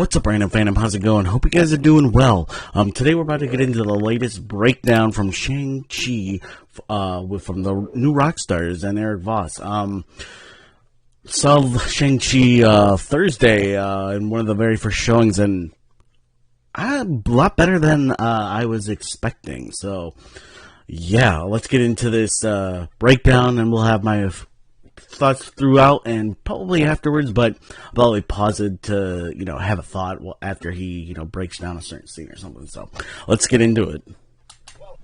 What's up, random fandom? How's it going? Hope you guys are doing well. Today we're about to get into the latest breakdown from Shang Chi, from the new Rockstars and Erik Voss. Saw Shang Chi Thursday in one of the very first showings, and a lot better than I was expecting. So, yeah, let's get into this breakdown, and we'll have my thoughts throughout and probably afterwards, but I'll probably pause it to, have a thought after he, breaks down a certain scene or something. So let's get into it.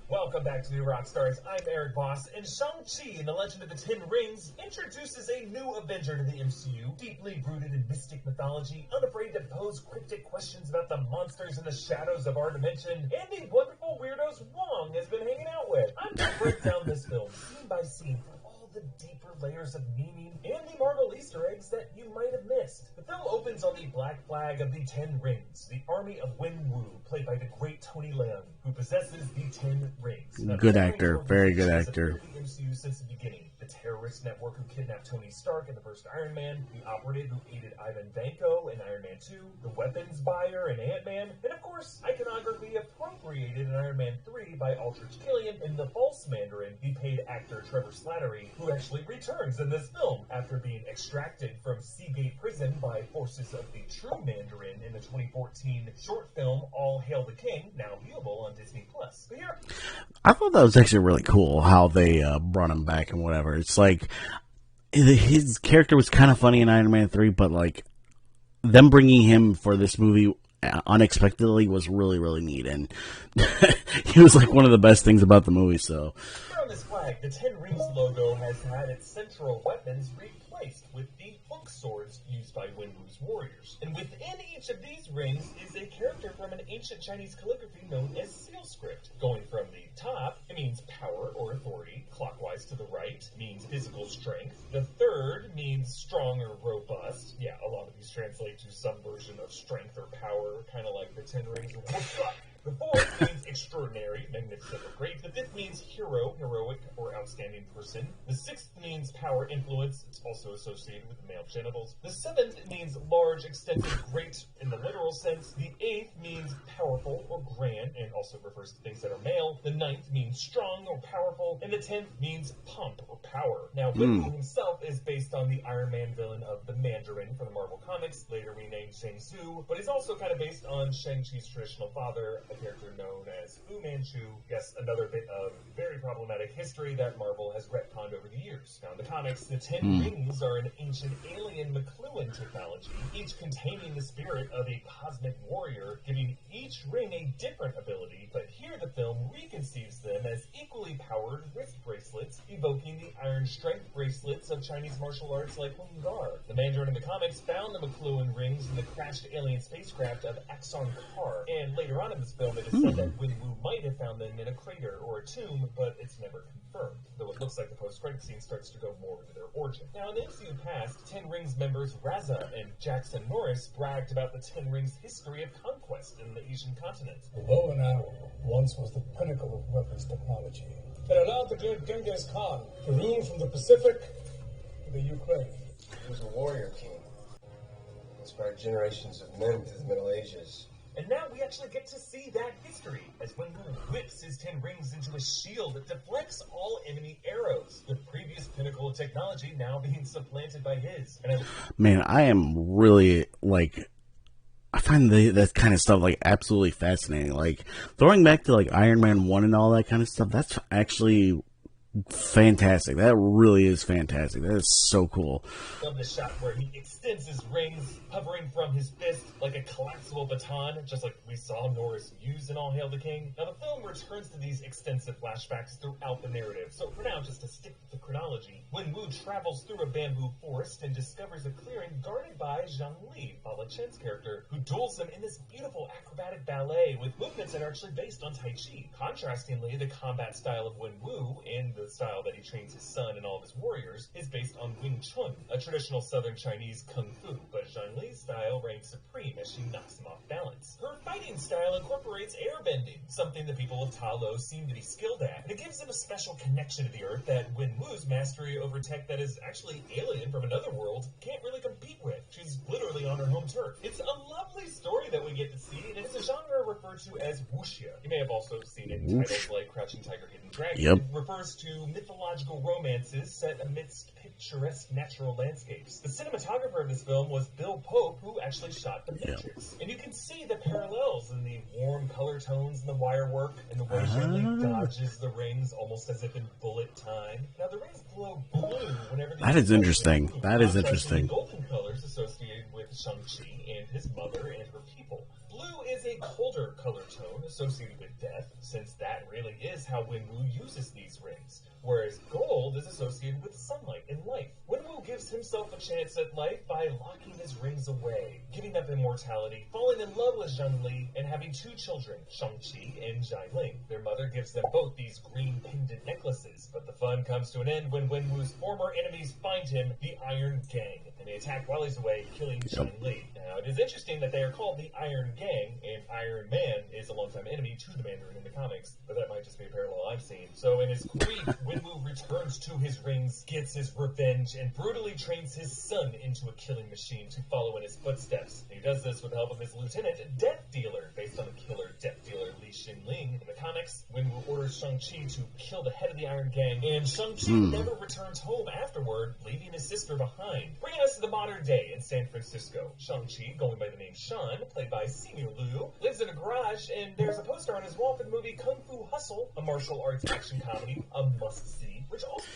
Welcome back to New Rockstars. I'm Erik Voss, and Shang-Chi and the Legend of the Ten Rings introduces a new Avenger to the MCU, deeply rooted in mystic mythology, unafraid to pose cryptic questions about the monsters in the shadows of our dimension, and the wonderful weirdos Wong has been hanging out with. I'm going to break down this film, scene by scene, for all the deeper layers of meaning and the Marvel Easter eggs that you might have missed. The film opens on the black flag of the Ten Rings, the army of Wenwu, played by the great Tony Leung, who possesses the Ten Rings. Good actor, very good actor. The MCU since the beginning. The terrorist network who kidnapped Tony Stark in the first Iron Man, the operative who aided Ivan Vanko in Iron Man 2, the weapons buyer in Ant-Man, and of course, iconography appropriated in Iron Man 3 by Aldrich Killian and the false Mandarin, the paid actor Trevor Slattery, who actually returns in this film after being extracted from Seagate Prison by forces of the true Mandarin in the 2014 short film All Hail the King, now viewable on Disney+. But here, I thought that was actually really cool how they brought him back and whatever. It's like his character was kind of funny in Iron Man 3, but like them bringing him for this movie unexpectedly was really, really neat, and he was like one of the best things about the movie. So here on this flag, the Ten Rings logo has had its central weapons replaced with the hook swords used by Wenwu's warriors. And within each of these rings is a character from an ancient Chinese calligraphy known as seal script. Going from the top, it means power or authority. Clockwise to the right means physical strength. The third means strong or robust. Yeah, a lot of these translate to some version of strength or power, kind of like the Ten Rings. The fourth means extraordinary, magnificent, or great. The fifth means hero, heroic, or outstanding person. The sixth means power, influence. It's also associated with male genitals. The seventh means large, extensive, great in the literal sense. The eighth means powerful or grand, and also refers to things that are male. The ninth means strong or powerful. And the 10th means pomp or power. Now, Wenwu himself is based on the Iron Man villain of the Mandarin from the Marvel Comics, later renamed Shang Tzu, but he's also kind of based on Shang-Chi's traditional father, a character known as Fu Manchu. Yes, another bit of very problematic history that Marvel has retconned over the years. Now, in the comics, the Ten Rings are an ancient alien McLuhan technology, each containing the spirit of a cosmic warrior, giving each ring a different ability, but here the film reconceives them as equally powered wrist bracelets, evoking the iron strength bracelets of Chinese martial arts like Hung Gar. The Mandarin in the comics found the McLuhan rings in the crashed alien spacecraft of Axon Kar, and later on in this film it is said that Wenwu might have found them in a crater or a tomb, but it's never confirmed, though it looks like the post-credit scene starts to go more into their origin. Now, in the MCU past, Ten Rings members Raza and Jackson Norris bragged about the Ten Rings' history of conquest in the Asian continent. The bow and arrow once was the pinnacle of weapons technology. It allowed the great Genghis Khan to rule from the Pacific to the Ukraine. He was a warrior king. Inspired generations of men through the Middle Ages. And now we actually get to see that history, as Wenwu whips his Ten Rings into a shield that deflects all enemy arrows, the previous pinnacle of technology now being supplanted by his. And man, I am really, I find that kind of stuff, absolutely fascinating. Like, throwing back to, Iron Man 1 and all that kind of stuff, that's actually fantastic. That really is fantastic. That is so cool. Love the shot where he extends his rings, hovering from his fist like a collapsible baton, just like we saw Norris use in All Hail the King. Now, the film returns to these extensive flashbacks throughout the narrative, so for now, just to stick with the chronology, Wenwu travels through a bamboo forest and discovers a clearing guarded by Zhang Li, Paula Chen's character, who duels him in this beautiful acrobatic ballet with movements that are actually based on Tai Chi. Contrastingly, the combat style of Wenwu and the the style that he trains his son and all of his warriors, is based on Wing Chun, a traditional southern Chinese kung fu, but Zhang Li's style reigns supreme as she knocks him off balance. Her fighting style incorporates airbending, something the people of Ta Lo seem to be skilled at, and it gives them a special connection to the earth that Wen Wu's mastery over tech that is actually alien from another world can't really compete with. She's literally on her home turf. It's a lovely story that we get to see, and it's a genre referred to as WUXIA. You may have also seen it in titles like Crouching Tiger, Hidden Dragon. Yep. It refers to mythological romances set amidst picturesque natural landscapes. The cinematographer of this film was Bill Pope, who actually shot The Matrix. And you can see the parallels in the warm color tones and the wire work, and the way Zhang Li dodges the rings almost as if in bullet time. Now, the rings glow blue whenever they... That is interesting. That is interesting. The golden colors associated with Shang Chi and his mother and her people. Blue is a colder color tone associated with death, since that really is how Wen Wu uses these rings, whereas gold is associated with sunlight and life. Wen Wu gives himself a chance at life by locking his rings away, giving up immortality, falling in love with Zhang Li, and having two children, Shang Chi and Zhai Ling. Their mother gives them both these green pendant necklaces, but the fun comes to an end when Wen Wu's former enemies find him, the Iron Gang, and they attack while he's away, killing Zhang Li. Now, it is interesting that they are called the Iron Gang, and Iron Man is a longtime enemy to the Mandarin in the comics, but that might just be a parallel I've seen. So in his grief, Wen Wu returns to his rings, gets his revenge, and brutally trains his son into a killing machine to follow in his footsteps. He does this with the help of his lieutenant, Death Dealer, based on the killer Death Dealer Li Xinling. In the comics, Wen Wu orders Shang-Chi to kill the head of the Iron Gang, and Shang-Chi never returns home afterward, leaving his sister behind. Bringing us to the modern day in San Francisco. Shang-Chi, going by the name Sean, played by Simu Liu, lives in a garage, and there's a poster on his wall for the movie Kung Fu Hustle, a martial arts action comedy, a must-see, which also...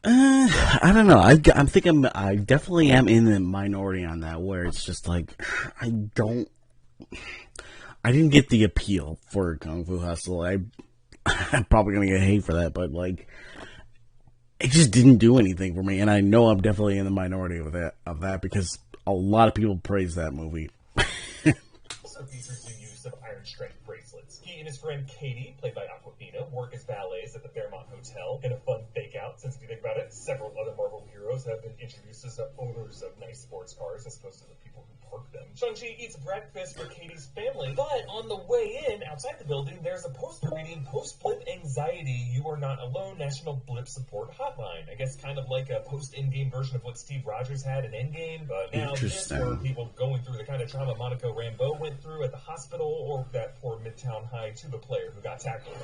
I don't know. I definitely am in the minority on that, where it's just like, I didn't get the appeal for Kung Fu Hustle. I'm probably going to get hate for that, but like, it just didn't do anything for me, and I know I'm definitely in the minority of that because a lot of people praise that movie. Also features the use of iron strength bracelets. He and his friend Katie, played by Aquafina, work as valets at the Fairmont Hotel in a fun fake-out, since if you think about it, several other Marvel heroes have been introduced as owners of nice sports cars as opposed to the people who park them. Shang-Chi eats breakfast for Katie's family, but on the way in, outside the building, there's a poster reading Post-Blip Anxiety, You Are Not Alone, National Blip Support Hotline. I guess kind of like a post-Endgame version of what Steve Rogers had in Endgame, but now this for people going through the kind of trauma Monica Rambeau went through at the hospital, or that poor Midtown High tuba player who got tackled.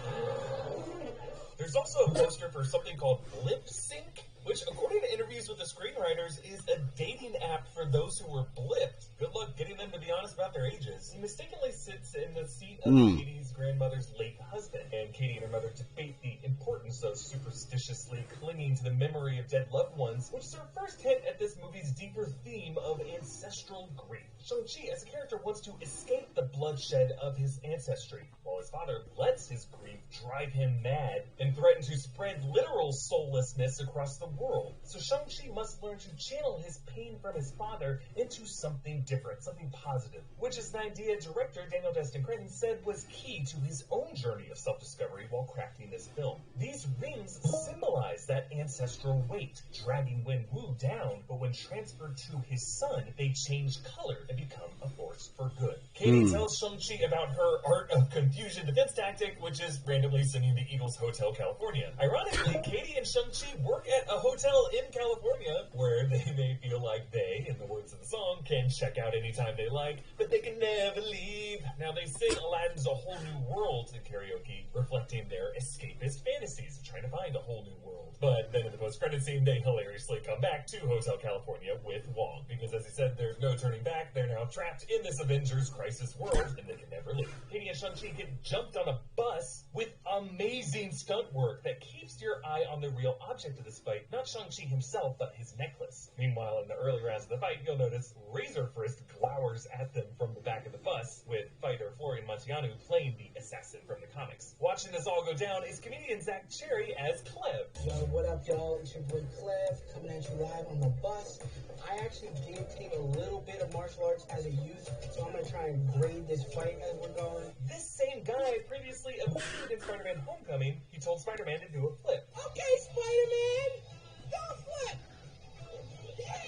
There's also a poster for something called Blip Sync, which, according to interviews with the screenwriters, is a dating app for those who were blipped. Good luck getting them to be honest about their ages. He mistakenly sits in the seat of Katie's grandmother's late husband, and Katie and her mother debate the importance of superstitiously clinging to the memory of dead loved ones, which is our first hint at this movie's deeper theme of ancestral grief. Shang-Chi, as a character, wants to escape the bloodshed of his ancestry, while his father lets his grief drive him mad and threaten to spread literal soullessness across the world. So Shang-Chi must learn to channel his pain from his father into something different, something positive, which is an idea director Daniel Destin Cretton said was key to his own journey of self-discovery while crafting this film. These rings symbolize that ancestral weight, dragging Wen Wu down, but when transferred to his son, they change color and become a force for good. Katie tells Shang-Chi about her art of confusion defense tactic, which is randomly singing the Eagles Hotel California. Ironically, Katie and Shang-Chi work at a hotel in California where they may feel like they, in the words of the song, can check out anytime they like, but they can never leave. Now, they sing Aladdin's A Whole New World in karaoke, reflecting their escapist fantasies of trying to find a whole new world. But then in the post-credit scene, they hilariously come back to Hotel California with Wong, because as he said, there's no turning back. They're now trapped in this Avengers Crisis world, and they can never leave. Katie and Shang-Chi get jumped on a bus with amazing stunt work that keeps your eye on the real object of this fight, not Shang-Chi himself, but his necklace. Meanwhile, in the early rounds of the fight, you'll notice Razor Fist glowers at them from the back of the bus, with fighter Florian Montianu playing the assassin from the comics. Watching this all go down is comedian Zach Cherry as Cleb. Yo, what up, y'all? It's your boy Cleb, coming at you live on the bus. I actually did take a little bit of martial arts as a youth, so I'm going to try and grade this fight as we're going. This same guy previously appeared in Spider-Man Homecoming, he told Spider-Man to do a flip. Okay, Spider-Man, go flip.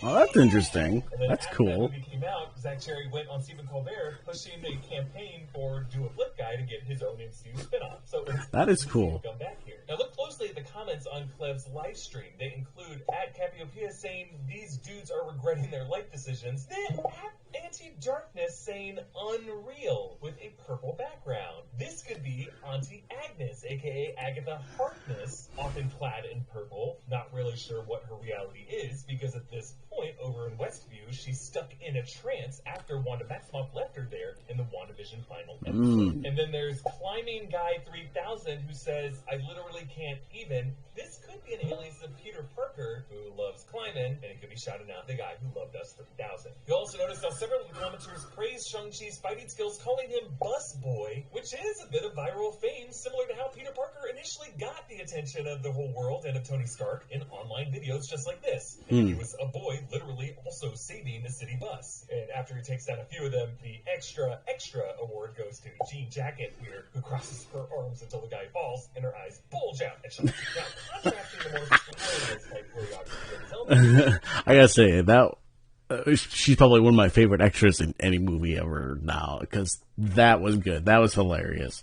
Oh, that's interesting. And then That's after cool. that movie came out, Zach Cherry went on Stephen Colbert pushing a campaign for Do a Flip Guy to get his own MCU spinoff. So That is cool. Come back here. Now look closely at the comments on Clev's live stream. They include at Capiopia saying these dudes are regretting their life decisions. Then at Anti-Darkness saying unreal with a purple background. This could be Auntie Agnes, aka Agatha Harkness, often clad in purple. Not really sure what her reality is because at this point over in Westview, she's stuck in a trance after Wanda Maximoff left her there in the WandaVision final episode. And then there's Climbing Guy 3000 who says, I literally can't even. This could be an alias of Peter Parker who loves climbing, and it could be shouting out the guy who loved us 3000. You'll also notice how several of the commenters praise Shang-Chi's fighting skills, calling him Bus Boy, which is a bit of viral fame, similar to how Peter Parker initially got the attention of the whole world and of Tony Stark in online videos just like this. He was a boy literally also saving a city bus. And after he takes down a few of them, the extra award goes to Jean Jacket here, who crosses her arms until the guy falls and her eyes bulge out at Shang-Chi. Now, contrasting the more hilarious type choreography of his own, I gotta say, that she's probably one of my favorite extras in any movie ever now, because that was good. That was hilarious.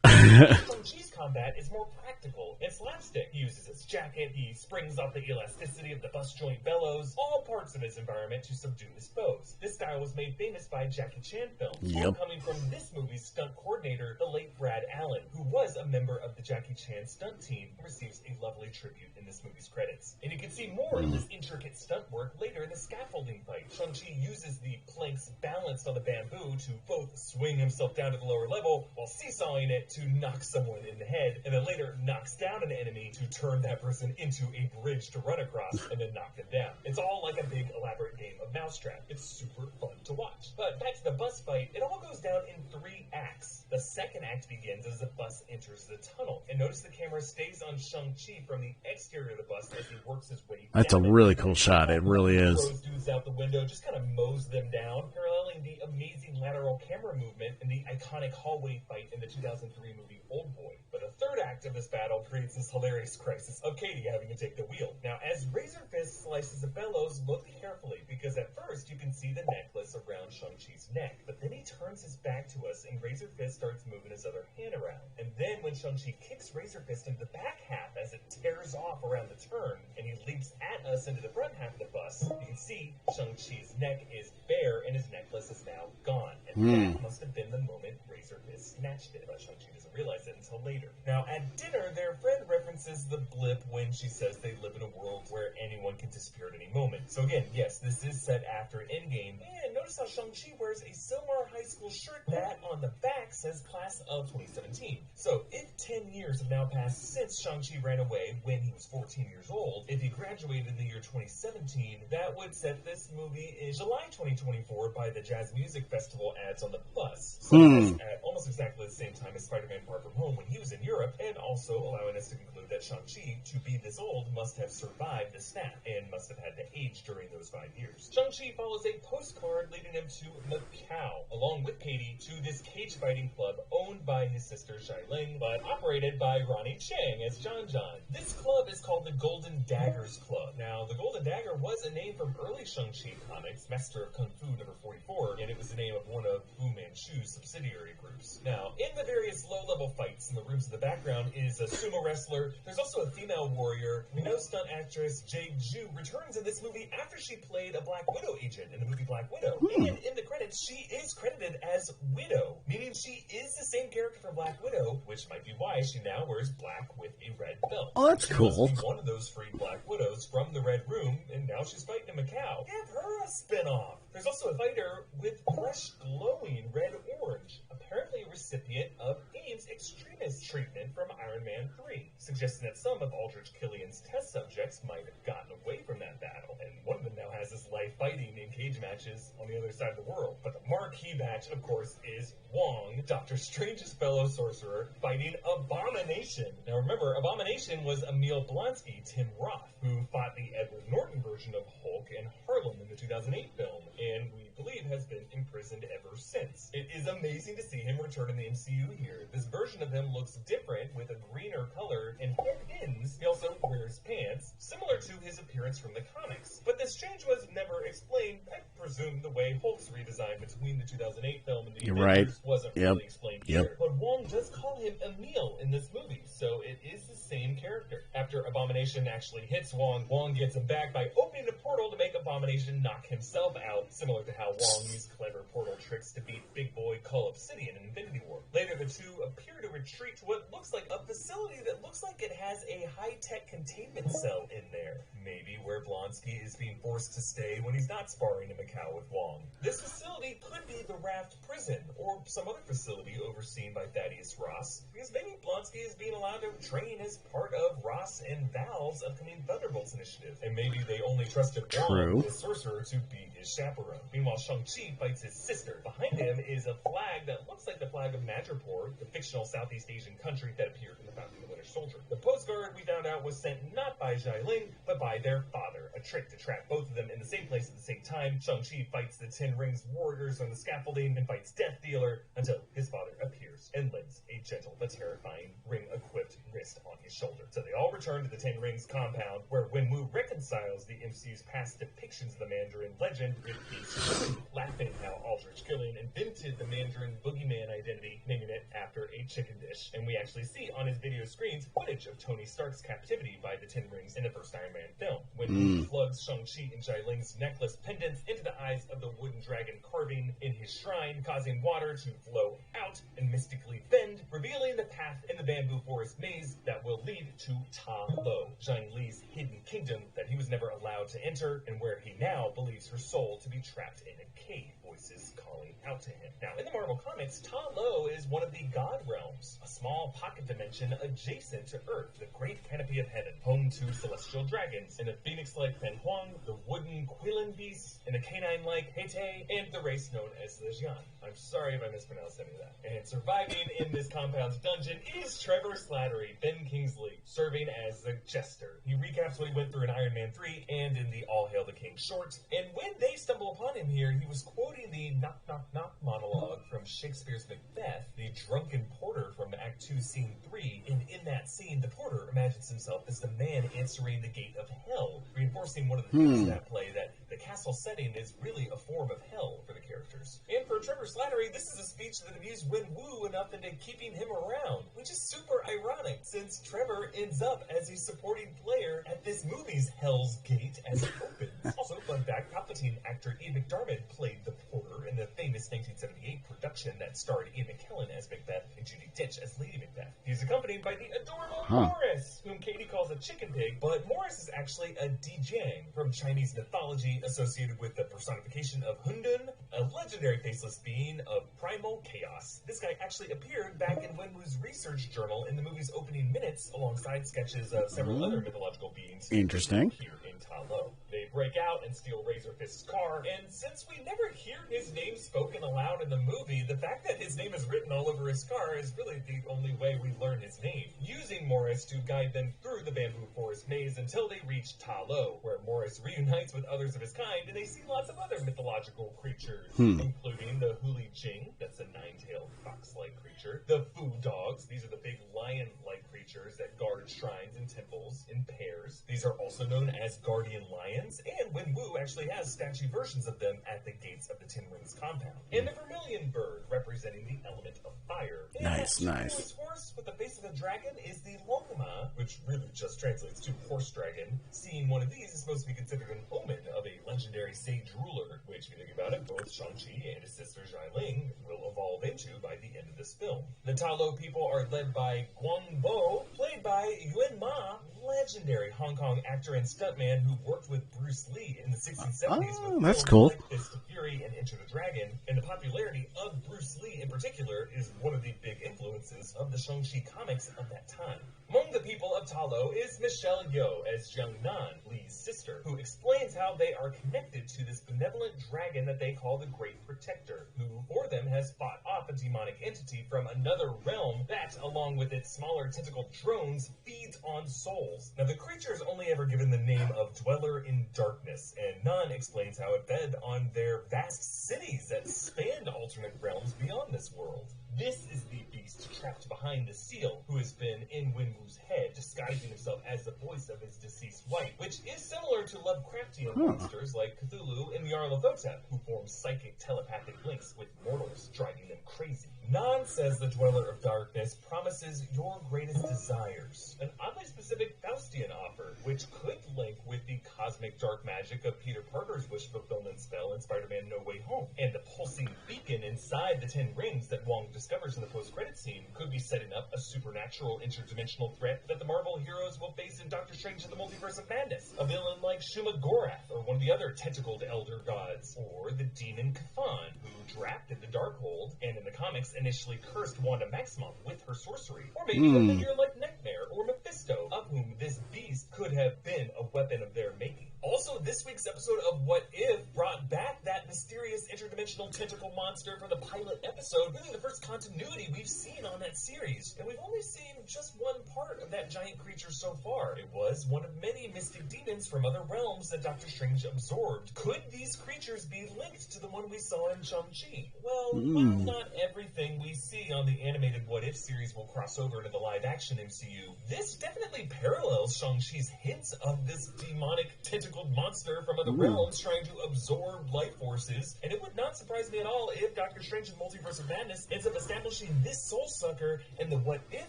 Shang-Chi's combat is more practical and slapstick. He uses his jacket, he springs off the elasticity of the bus joint bellows, all parts of his environment to subdue his foes. This style was made famous by Jackie Chan films, all coming from this movie's stunt coordinator, the late Brad Allen, who was a member of the Jackie Chan stunt team, who receives a lovely tribute in this movie's credits. And you can see more of this intricate stunt work later in the scaffolding fight. Shang-Chi uses the planks balanced on the bamboo to both swing himself down to the lower level while seesawing it to knock someone in the head, and then later knocks down an enemy to turn that person into a bridge to run across and then knock them down. It's all like a big elaborate game of mousetrap. It's super fun to watch. But back to the bus fight, it all goes down in 3 acts. The second act begins as the bus enters the tunnel. And notice the camera stays on Shang-Chi from the exterior of the bus as he works his way down. That's a really cool shot. It really is. Throws dudes out the window, just kind of mows them down, paralleling the amazing lateral camera movement in the iconic hallway fight in the 2003 movie Old Boy. But the third act of this battle creates this hilarious crisis of Katie having to take the wheel. Now, as Razor Fist slices the bellows, look carefully, because at first you can see the necklace around Shang-Chi's neck, but then he turns his back to us and Razor Fist starts moving his other hand around. And then when Shang-Chi kicks Razor Fist into the back half as it tears off around the turn, and he leaps at us into the front half of the bus, you can see Shang-Chi's neck is bare and his necklace is now gone. And that must have been the moment Razor Fist snatched it, but Shang-Chi doesn't realize it until later. Now, at dinner, their friend references the blip when she says they live in a world where anyone can disappear at any moment. So again, yes, this is set after Endgame. And notice how Shang-Chi wears a Silmar High School shirt that, on the back, says Class of 2017. So, if 10 years have now passed since Shang-Chi ran away when he was 14 years old, if he graduated in the year 2017, that would set this movie in July 2024 by the Jazz Music Festival ads on the bus. So that's at almost exactly the same time as Spider-Man Far From Home when he was in Europe, and also allowing us to conclude that Shang-Chi, to be this old, must have survived the snap and must have had to age during those 5 years. Shang-Chi follows a postcard leading him to Macau, along with Katie, to this cage fighting club owned by his sister Shai Ling, but operated by Ronnie Chang as John John. This club is called the Golden Daggers Club. Now, the Golden Dagger was a name from early Shang-Chi comics, Master of Kung Fu number 44, and it was the name of one of Fu Manchu's subsidiary groups. Now, in the various low-level fights in the rooms in the background is a sumo wrestler. There's also a female warrior. We know stunt actress Jade Ju returns in this movie after she played a Black Widow agent in the movie Black Widow. And in the credits, she is credited as Widow, meaning she is the same character from Black Widow, which might be why she now wears black with a red belt. Oh, that's cool. She must be one of those freed Black Widows from the Red Room, and now she's fighting in Macau. Give her a spin-off. There's also a fighter with fresh, glowing red-orange, apparently a recipient of AIM's extremist treatment from Iron Man 3, suggesting that some of Aldrich Killian's test subjects might have gotten away from that battle, and one of them now has his life fighting in cage matches on the other side of the world. But the marquee match, of course, is Wong, Doctor Strange's fellow sorcerer, fighting Abomination. Now remember, Abomination was Emil Blonsky, Tim Roth, who fought the Edward Norton version of Hulk and Harlem in the 2008 film, and we believe has been imprisoned ever since. It is amazing to see him return in the MCU here. This version of him looks different, with a green hair color and head ends. He also wears pants, similar to his appearance from the comics. But this change was never explained. I presume the way Hulk's redesign between the 2008 film and the Avengers wasn't really explained here. But Wong does call him Emil in this movie, so it is the same character. After Abomination actually hits Wong, Wong gets him back by opening a portal to make Abomination knock himself out, similar to how Wong used clever portal tricks to beat Big Boy Cull Obsidian in Infinity War. Later, the two appear to retreat to what looks like a facility that looks like it has a high-tech containment cell in there. Maybe where Blonsky is being forced to stay when he's not sparring in Macau with Wong. This facility could be the Raft Prison, or some other facility overseen by Thaddeus Ross, because maybe Blonsky is being allowed to train as part of Ross and Val's upcoming Thunderbolts initiative, and maybe they only trusted Wong, the sorcerer, to be his chaperone. Meanwhile, Shang Chi fights his sister. Behind him is a flag that looks like the flag of Madripoor, the fictional Southeast Asian country that appeared in the Falcon and the Winter Soldier. The postcard, we found out, was sent not by Xialing, but by their father, a trick to trap both of them in the same place at the same time. Shang-Chi fights the Ten Rings warriors on the scaffolding and fights Death Dealer until his father appears and lends a gentle but terrifying ring-equipped wrist on his shoulder. So they all return to the Ten Rings compound, where Wenwu reconciles the MCU's past depictions of the Mandarin legend with the laughing how Aldrich Killian invented the Mandarin boogeyman identity, naming it after a chicken dish. And we actually see on his video screens footage of Tony Stark's captivity by the Ten Rings in the first Iron Man film. When plugs Shang-Chi and Xialing's necklace pendants into the eyes of the wooden dragon carving in his shrine, causing water to flow out and mystically bend, revealing the path in the bamboo forest maze that will lead to Ta Lo, Zhang Li's hidden kingdom that he was never allowed to enter, and where he now believes her soul to be trapped in a cave. Voices calling out to him. Now, in the Marvel Comics, Ta Lo is one of the God Realms, a small pocket dimension adjacent to Earth, the Great Canopy of Heaven, home to celestial dragons, and a phoenix-like Fen Huang, the wooden Quillen beast, and a canine-like Hete, and the race known as the Jian. I'm sorry if I mispronounced any of that. And surviving in this compound's dungeon is Trevor Slattery, Ben Kingsley, serving as the Jester. He recaps what he went through in Iron Man 3 and in the All Hail the King short, and when they stumble upon him here, he was quoting the knock knock knock monologue from Shakespeare's Macbeth, the drunken porter from Act 2, Scene 3, and in that scene, the porter imagines himself as the man answering the gate of hell, reinforcing one of the themes of that play, that the castle setting is really a form of hell for the characters. And for Trevor Slattery, this is a speech that amused Wenwu enough into keeping him around, which is super ironic, since Trevor ends up as a supporting player at this movie's Hell's Gate as it opens. Also, fun fact, Palpatine actor Ian McDiarmid played the porter in the famous 1978 production that starred Ian McKellen as Macbeth and Judi Dench as Lady Macbeth. He's accompanied by the adorable Morris, whom Katie calls a chicken pig, but Morris is actually a Dijang from Chinese mythology associated with the personification of Hundun, a legendary faceless being of primal chaos. This guy actually appeared back in Wenwu's research journal in the movie's opening minutes alongside sketches of several other mythological beings. Interesting. Here in Ta Lo. They break out and steal Razor Fist's car, and since we never hear his name spoken aloud in the movie, the fact that his name is written all over his car is really the only way we learn his name, using Morris to guide them through the bamboo forest maze until they reach Ta Lo, where Morris reunites with others of his kind, and they see lots of other mythological creatures, including the Huli Jing, that's a nine-tailed fox-like creature, the Fu Dogs, these are the big lion-like creatures that guard shrines and temples in pairs. These are also known as guardian lions, and Wenwu actually has statue versions of them at the gates of the Ten Rings compound. And the vermilion bird, representing the element of fire. And Nice. This horse with the face of a dragon is the Longma, which really just translates to horse dragon. Seeing one of these is supposed to be considered an omen of a legendary sage ruler, which, if you think about it, both Shang-Chi and his sister Xialing will evolve into by the end of this film. The Ta Lo people are led by Guangbo, played by Yuen Ma, legendary Hong Kong actor and stuntman who worked with Bruce Lee in the 60s and 70s with that's films cool. like Fist of Fury and Enter the Dragon, and the popularity of Bruce Lee in particular is one of the big influences of the Shang-Chi comics of that time. Among the people of Ta Lo is Michelle Yeoh as Jiang Nan, Li's sister, who explains how they are connected to this benevolent dragon that they call the Great Protector, who for them has fought off a demonic entity from another realm that, along with its smaller tentacle drones, feeds on souls. Now, the creature is only ever given the name of Dweller in Darkness, and Nan explains how it fed on their vast cities that spanned alternate realms beyond this world. This is the beast trapped behind the seal, who has been in Wenwu's head, disguising himself as the voice of his deceased wife, which is similar to Lovecraftian monsters like Cthulhu and Nyarlathotep, who form psychic telepathic links with mortals, driving them crazy. Nan says the Dweller of Darkness promises your greatest desires, an oddly specific Faustian offer, which could link with the cosmic dark magic of Peter Parker's wish fulfillment spell in Spider-Man No Way Home. And the pulsing beacon inside the 10 rings that Wong discovers in the post-credit scene could be setting up a supernatural interdimensional threat that the Marvel heroes will face in Doctor Strange in the Multiverse of Madness. A villain like Shuma Gorath, or one of the other tentacled elder gods, or the demon Kafan, who drafted the Darkhold, and in the comics initially cursed Wanda Maximoff with her sorcery. Or maybe a figure like Nightmare or Mephisto, of whom this beast could have been a weapon of their making. Also, this week's episode of What If brought back that mysterious interdimensional tentacle monster from the pilot episode, really the first continuity we've seen on that series. And we've only seen just one part of that giant creature so far. It was one of many mystic demons from other realms that Doctor Strange absorbed. Could these creatures be linked to the one we saw in Shang Chi? Well, while not everything we see on the animated What If series will cross over into the live-action MCU, this definitely parallels Shang-Chi's hints of this demonic tentacled monster from other realms trying to absorb life forces, and it would not surprise me at all if Doctor Strange in the Multiverse of Madness ends up establishing this soul sucker and the What If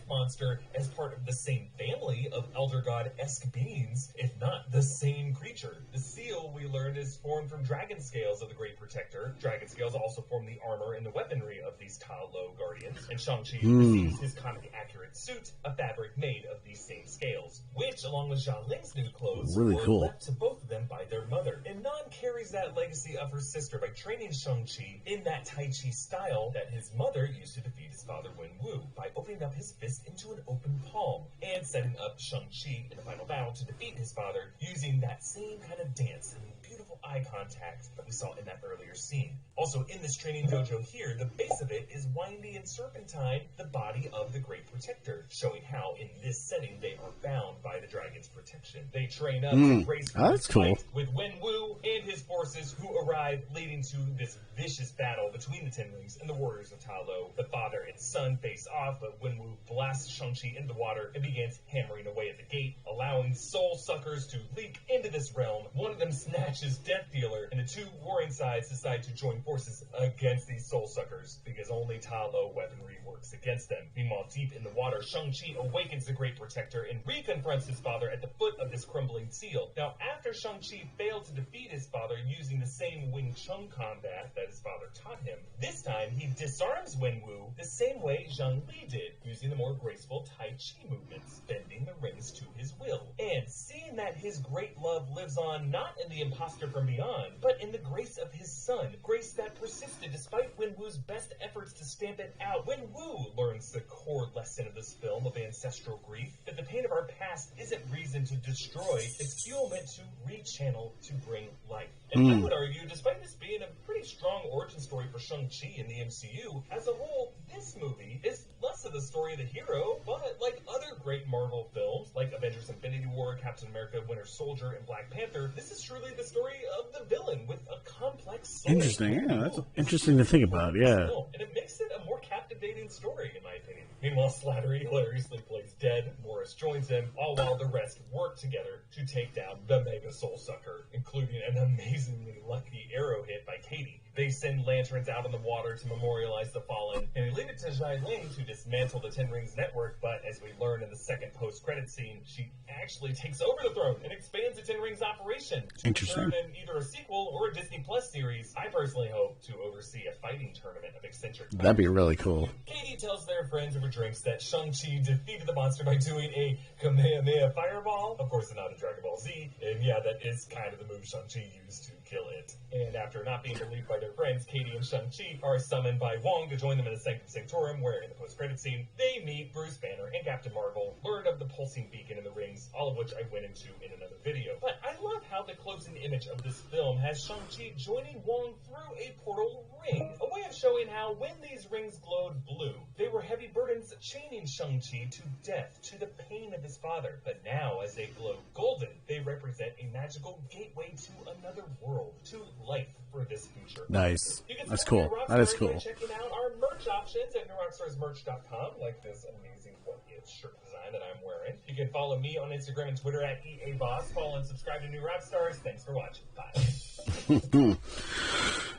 monster as part of the same family of Elder God-esque beings, if not the same creature. The seal, we learned, is formed from dragon scales of the Great Protector. Dragon scales also form the armor and the weaponry of these Ta Lo Guardians, and Shang-Chi receives his comic-accurate suit, a fabric made of these same scales, which, along with Xia Ling's new clothes, Really were cool. left to both of them by their mother. And Nan carries that legacy of her sister by training Shang-Chi in that Tai Chi style that his mother used to defeat his father Wenwu, by opening up his fist into an open palm, and setting up Shang-Chi in the final battle to defeat his father using that same kind of dance and beautiful eye contact that we saw in that earlier scene. Also, in this training dojo here, the base of it is windy and serpentine, the body of the Great Protector, showing how in this setting they are bound by the dragon's protection. They train up to gracefully That's cool. fight with Wenwu and his forces, who arrive, leading to this vicious battle between the Ten Rings and the warriors of Ta Lo. The father and son face off, but Wenwu blasts Shang-Chi into the water and begins hammering away at the gate, allowing soul suckers to leak into this realm. One of them snatches Death Dealer, and the two warring sides decide to join forces against these soul suckers, because only Ta Lo weaponry works against them. Meanwhile, deep in the water, Shang-Chi awakens the Great Protector and reconfronts his father at the foot of this crumbling seal. Now, after Shang-Chi failed to defeat his father using the same Wing Chun combat that his father taught him, this time he disarms Wenwu the same way Zhang Li did, using the more graceful Tai Chi movements, bending the rings to his will. And seeing that his great love lives on not in the imposter from beyond, but in the grace of his son, grace that persisted despite Wenwu's best efforts to stamp it out, Wenwu learns the core lesson of this film of ancestral grief, that the pain of our past isn't reason to destroy, it's fuel meant to rechannel to bring life. And I would argue, despite this being a pretty strong origin story for Shang-Chi in the MCU, as a whole, this movie is less of the story of the hero, but like other great Marvel films, like Avengers Infinity War, Captain America, Winter Soldier, and Black Panther, this is truly the story of the villain with a complex soul. Interesting, yeah, that's interesting to think about, yeah. And it makes it a more captivating story, in my opinion. Meanwhile, Slattery hilariously plays dead, Morris joins him, all while the rest work together to take down the Mega Soul Sucker, including an amazingly lucky arrow hit by Katie. They send lanterns out in the water to memorialize the fallen, and they leave it to Xia Ling to dismantle the Ten Rings network, but as we learn in the second post-credit scene, she actually takes over the throne and expands the Ten Rings operation to Interesting. serve in either a sequel or a Disney Plus series. I personally hope to oversee a fighting tournament of eccentric That'd be really cool. Katie tells their friends over drinks that Shang-Chi defeated the monster by doing a Kamehameha fireball. Of course, it's not a Dragon Ball Z, and yeah, that is kind of the move Shang-Chi used to kill it. And after not being believed by their friends, Katie and Shang-Chi are summoned by Wong to join them in the Sanctum Sanctorum, where in the post-credit scene, they meet Bruce Banner and Captain Marvel, learn of the pulsing beacon in the rings, all of which I went into in another video. But I love how the closing image of this film has Shang-Chi joining Wong through a portal ring, a way of showing how when these rings glowed blue, they were heavy burdens chaining Shang-Chi to death, to the pain of his father, but now, as they glow golden, they represent a magical gateway to another world, to life for this future. Nice. You can That's support cool. New That is Rockstars cool. by checking out our merch options at newrockstarsmerch.com, like this amazing What If shirt design that I'm wearing. You can follow me on Instagram and Twitter at Erik Voss. Follow and subscribe to New Rockstars. Thanks for watching. Bye.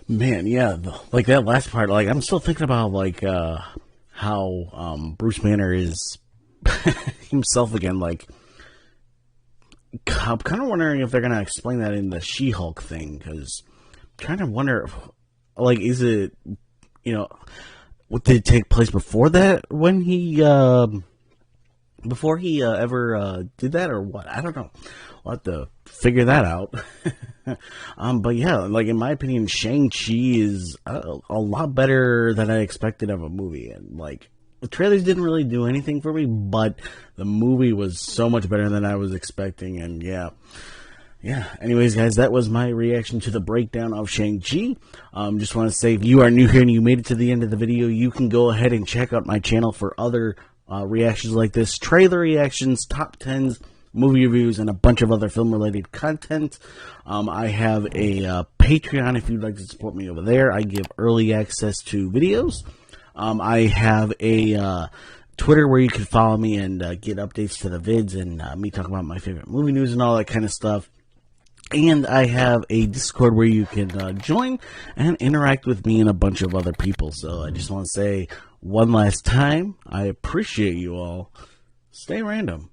Man, yeah, like that last part, like I'm still thinking about like how Bruce Banner is himself again. Like, I'm kind of wondering if they're gonna explain that in the She-Hulk thing, because I'm trying to wonder, like, is it, what did it take place before that when he before he ever did that, or what? I don't know. We'll have to figure that out. But yeah, like in my opinion, Shang Chi is a lot better than I expected of a movie, and like the trailers didn't really do anything for me, but the movie was so much better than I was expecting, and yeah. Anyways, guys, that was my reaction to the breakdown of Shang-Chi. Just want to say, if you are new here and you made it to the end of the video, you can go ahead and check out my channel for other reactions like this, trailer reactions, top 10s, movie reviews, and a bunch of other film-related content. I have a Patreon if you'd like to support me over there. I give early access to videos. I have a Twitter where you can follow me and get updates to the vids and me talking about my favorite movie news and all that kind of stuff. And I have a Discord where you can join and interact with me and a bunch of other people. So I just want to say one last time, I appreciate you all. Stay random.